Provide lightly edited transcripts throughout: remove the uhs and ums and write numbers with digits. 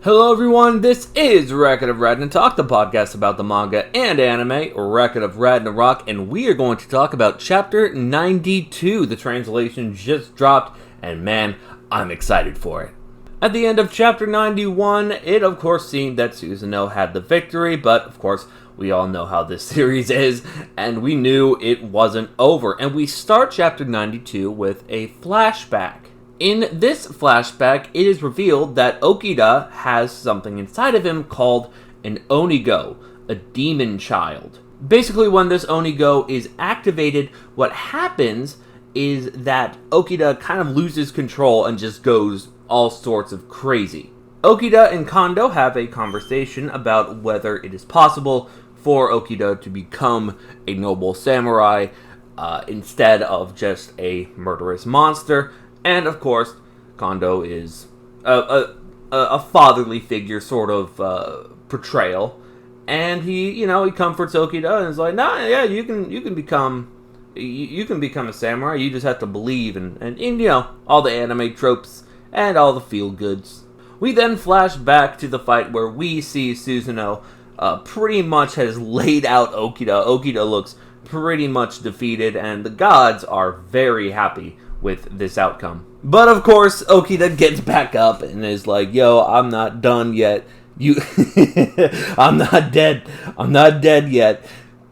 Hello everyone, this is Record of Ragnatalk, the podcast about the manga and anime, Record of Ragnarok, and we are going to talk about Chapter 92. The translation just dropped, and man, I'm excited for it. At the end of Chapter 91, it of course seemed that Susanoo had the victory, but of course, we all know how this series is, and we knew it wasn't over. And we start Chapter 92 with a flashback. In this flashback, it is revealed that Okita has something inside of him called an Onigo, a demon child. Basically, when this Onigo is activated, what happens is that Okita kind of loses control and just goes all sorts of crazy. Okita and Kondo have a conversation about whether it is possible for Okita to become a noble samurai instead of just a murderous monster. And, of course, Kondo is a fatherly figure sort of portrayal. And he comforts Okita and is like, nah, yeah, you can become a samurai. You just have to believe and all the anime tropes and all the feel-goods. We then flash back to the fight where we see Susanoo pretty much has laid out Okita. Okita looks pretty much defeated, and the gods are very happy with this outcome. But of course, Okita gets back up and is like, yo, I'm not done yet. I'm not dead. I'm not dead yet.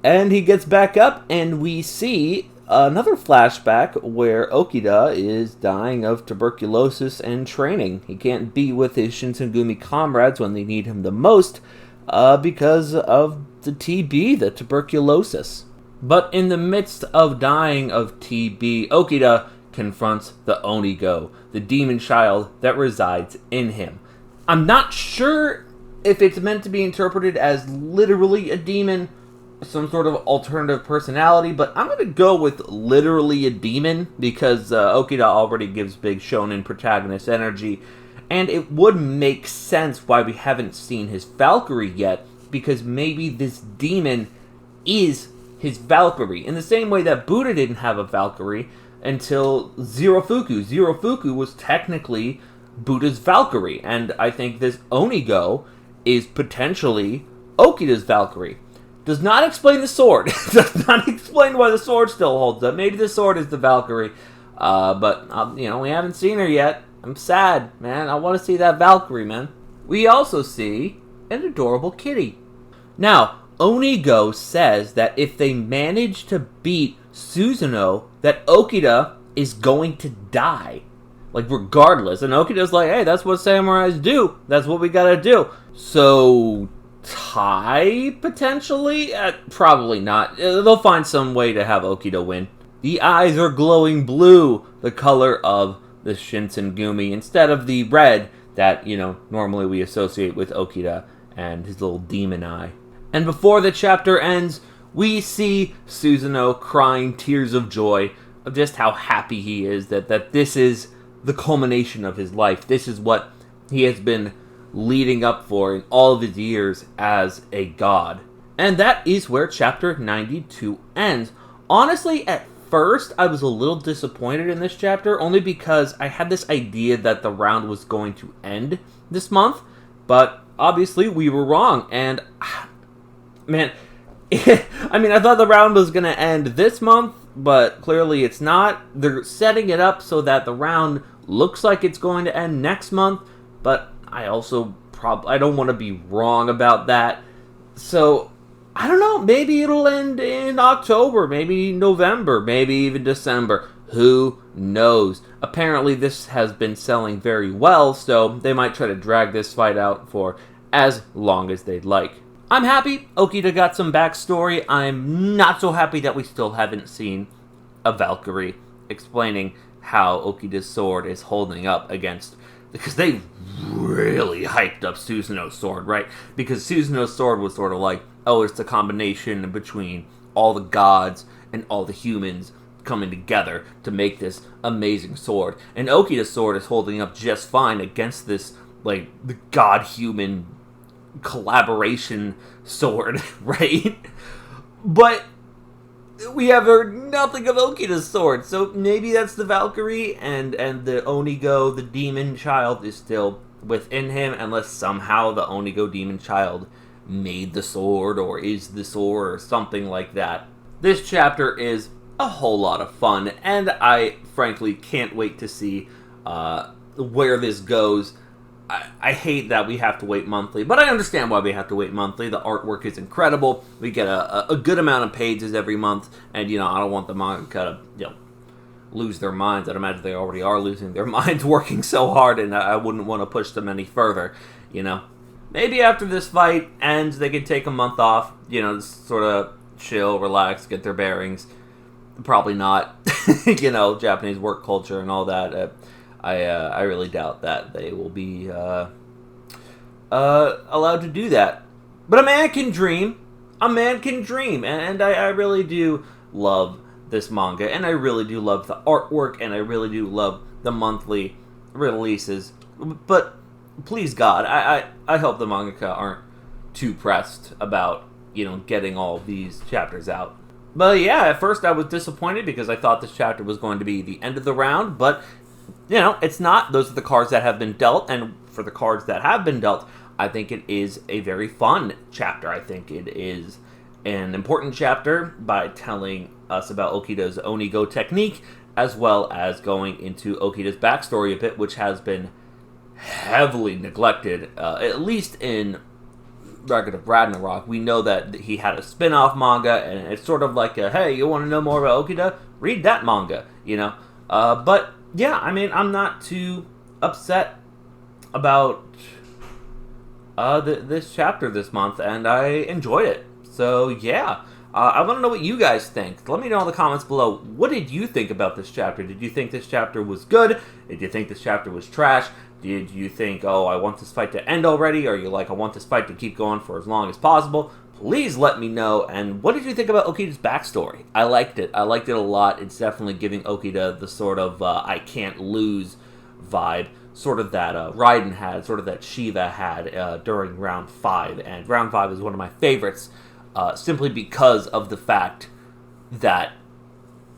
And he gets back up and we see another flashback where Okita is dying of tuberculosis and training. He can't be with his Shinsengumi comrades when they need him the most because of the TB, the tuberculosis. But in the midst of dying of TB, Okita confronts the Onigo, the demon child that resides in him. I'm not sure if it's meant to be interpreted as literally a demon, some sort of alternative personality, but I'm going to go with literally a demon because Okita already gives big shonen protagonist energy, and it would make sense why we haven't seen his Valkyrie yet, because maybe this demon is his Valkyrie, in the same way that Buddha didn't have a Valkyrie until Zirofuku. Zirofuku was technically Buddha's Valkyrie, and I think this Onigo is potentially Okita's Valkyrie. Does not explain the sword. Does not explain why the sword still holds up. Maybe the sword is the Valkyrie, but we haven't seen her yet. I'm sad, man. I want to see that Valkyrie, man. We also see an adorable kitty. Now, Onigo says that if they manage to beat Susanoo, that Okita is going to die. Like, regardless. And Okita's like, hey, that's what samurais do. That's what we gotta do. So, tie, potentially? Probably not. They'll find some way to have Okita win. The eyes are glowing blue, the color of the Shinsengumi, instead of the red that, normally we associate with Okita and his little demon eye. And before the chapter ends, we see Susanoo crying tears of joy of just how happy he is that this is the culmination of his life. This is what he has been leading up for in all of his years as a god. And that is where Chapter 92 ends. Honestly, at first, I was a little disappointed in this chapter, only because I had this idea that the round was going to end this month, but obviously we were wrong, and man, I thought the round was going to end this month, but clearly it's not. They're setting it up so that the round looks like it's going to end next month, but I also I don't want to be wrong about that. So, I don't know, maybe it'll end in October, maybe November, maybe even December. Who knows? Apparently this has been selling very well, so they might try to drag this fight out for as long as they'd like. I'm happy Okita got some backstory. I'm not so happy that we still haven't seen a Valkyrie explaining how Okita's sword is holding up against... Because they really hyped up Susanoo's sword, right? Because Susanoo's sword was sort of like, oh, it's the combination between all the gods and all the humans coming together to make this amazing sword. And Okita's sword is holding up just fine against this, like, the god-human collaboration sword, right? But we have heard nothing of Okita's sword, so maybe that's the Valkyrie, and the Onigo, the demon child, is still within him, unless somehow the Onigo Demon Child made the sword or is the sword or something like that. This chapter is a whole lot of fun, and I frankly can't wait to see where this goes. I hate that we have to wait monthly, but I understand why we have to wait monthly. The artwork is incredible. We get a good amount of pages every month, and I don't want the manga to lose their minds. I'd imagine they already are losing their minds working so hard, and I wouldn't want to push them any further. Maybe after this fight ends, they could take a month off. Sort of chill, relax, get their bearings. Probably not. Japanese work culture and all that. I really doubt that they will be allowed to do that. But a man can dream. A man can dream. And I really do love this manga. And I really do love the artwork. And I really do love the monthly releases. But please God, I hope the mangaka aren't too pressed about, getting all these chapters out. But yeah, at first I was disappointed because I thought this chapter was going to be the end of the round, but, it's not. Those are the cards that have been dealt, and for the cards that have been dealt, I think it is a very fun chapter. I think it is an important chapter by telling us about Okita's Onigo technique, as well as going into Okita's backstory a bit, which has been heavily neglected, at least in Record of Ragnarok. We know that he had a spin-off manga, and it's sort of like hey, you want to know more about Okita? Read that manga, But, yeah, I'm not too upset about this chapter this month, and I enjoyed it. So, yeah. I want to know what you guys think. Let me know in the comments below. What did you think about this chapter? Did you think this chapter was good? Did you think this chapter was trash? Did you think, I want this fight to end already? Or are you like, I want this fight to keep going for as long as possible? Please let me know. And what did you think about Okita's backstory? I liked it. I liked it a lot. It's definitely giving Okita the sort of I can't lose vibe. Sort of that Raiden had, sort of that Shiva had during Round 5. And Round 5 is one of my favorites simply because of the fact that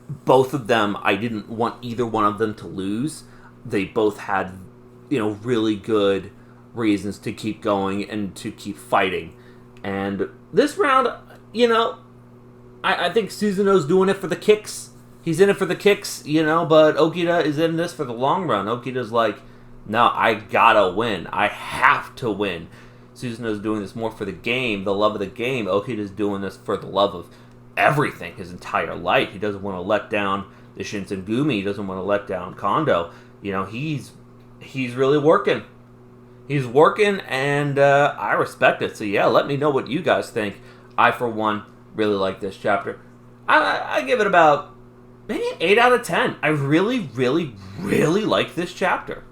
both of them, I didn't want either one of them to lose. They both had really good reasons to keep going and to keep fighting. And this round, I think Susanoo's doing it for the kicks. He's in it for the kicks, but Okita is in this for the long run. Okita's like, no, I gotta win. I have to win. Susanoo's doing this more for the game, the love of the game. Okita's doing this for the love of everything, his entire life. He doesn't want to let down the Shinsengumi. He doesn't want to let down Kondo. He's really working. He's working, and I respect it. So yeah, let me know what you guys think. I, for one, really like this chapter. I give it about maybe an 8 out of 10. I really, really, really like this chapter.